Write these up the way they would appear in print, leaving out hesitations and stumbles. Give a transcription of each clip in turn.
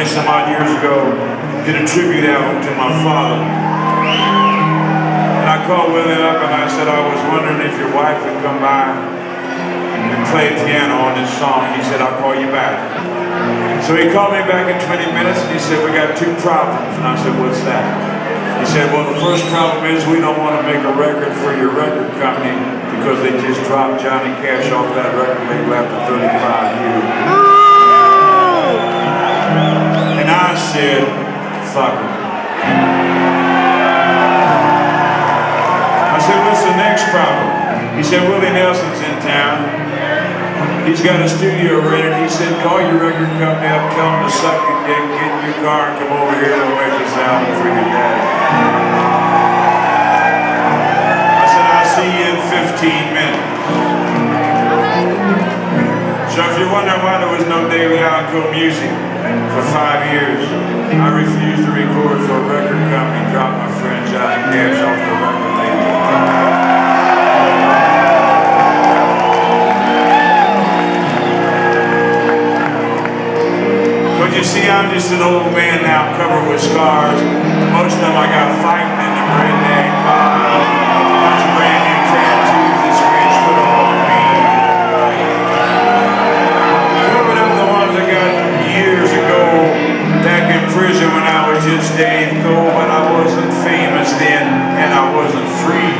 Some odd years ago, did a tribute album to my father. And I called Willie up and I said, I was wondering if your wife would come by and play piano on this song. He said, I'll call you back. So he called me back in 20 minutes and he said, we got two problems. And I said, what's that? He said, well, the first problem is we don't want to make a record for your record company because they just dropped Johnny Cash off that record label after 35 years. And I said, fuck it. I said, what's the next problem? He said, Willie Nelson's in town. He's got a studio rented. He said, call your record company up, tell them to suck your dick, get in your car and come over here and we'll make this album for your daddy. I said, I'll see you in 15 minutes. So if you're wondering why there was no David Allan music for 5 years, I refused to record for a record company, dropped my friend Johnny Cash off the record label. But you see, I'm just an old man now, covered with scars. Most of them I got fighting in the redneck bar. Bunch of brand new tattoos this rich put on me. Covered up the ones I got years ago, back in prison when I was just Dave Cole, but I wasn't famous then, and I wasn't free.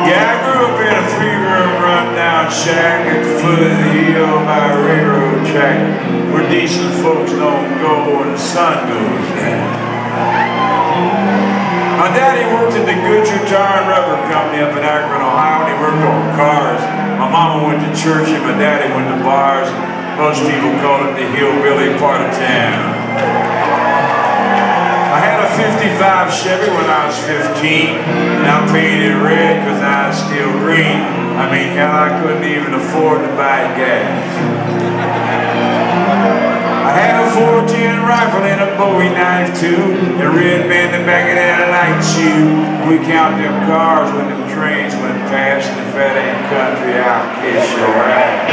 Yeah, I grew up in a 3-room rundown shack at the foot of the hill by a railroad track, where decent folks don't go when the sun goes down. My daddy worked at the Goodyear Tire and Rubber Company up in Akron, Ohio, and he worked on cars. My mama went to church and my daddy went to bars. Most people call it the hillbilly part of town. I had a 55 Chevy when I was 15, and I painted it red because I was still green. I mean, hell, I couldn't even afford to buy gas. I had a 410 rifle and a Bowie knife too, and a red band in the back of that light shoe. We count them cars when them trains went past, and if that ain't country, I'll kiss your ass.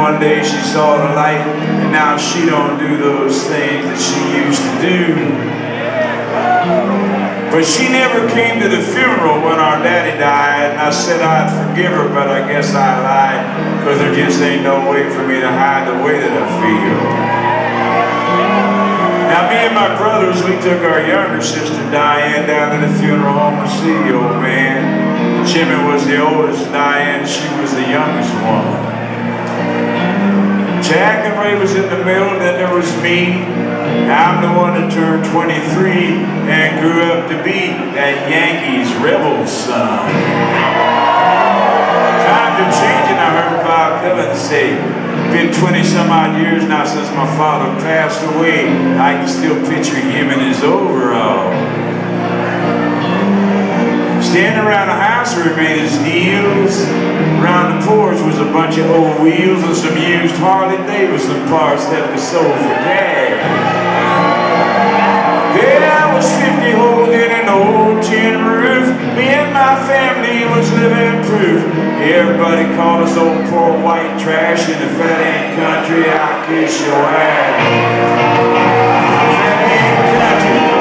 One day she saw the light, and now she don't do those things that she used to do. But she never came to the funeral when our daddy died, and I said I'd forgive her, but I guess I lied, because there just ain't no way for me to hide the way that I feel. Now me and my brothers, we took our younger sister Diane down to the funeral home to see the old man. Jimmy was the oldest, Diane, she was the youngest one. Jack and Ray was in the middle, and then there was me. I'm the one that turned 23 and grew up to be that Yankees rebel son. Times are changing, I heard Bob Dylan say. Been 20 some odd years now since my father passed away. I can still picture him in his overalls. Standing around the house where he made his deals. Around the porch was a bunch of old wheels and some used Harley Davidson parts that were sold for gas. Yeah, I was 50 holding an old tin roof. Me and my family was living proof. Everybody called us old poor white trash, and if that ain't country, I'll kiss your ass. If that ain't country,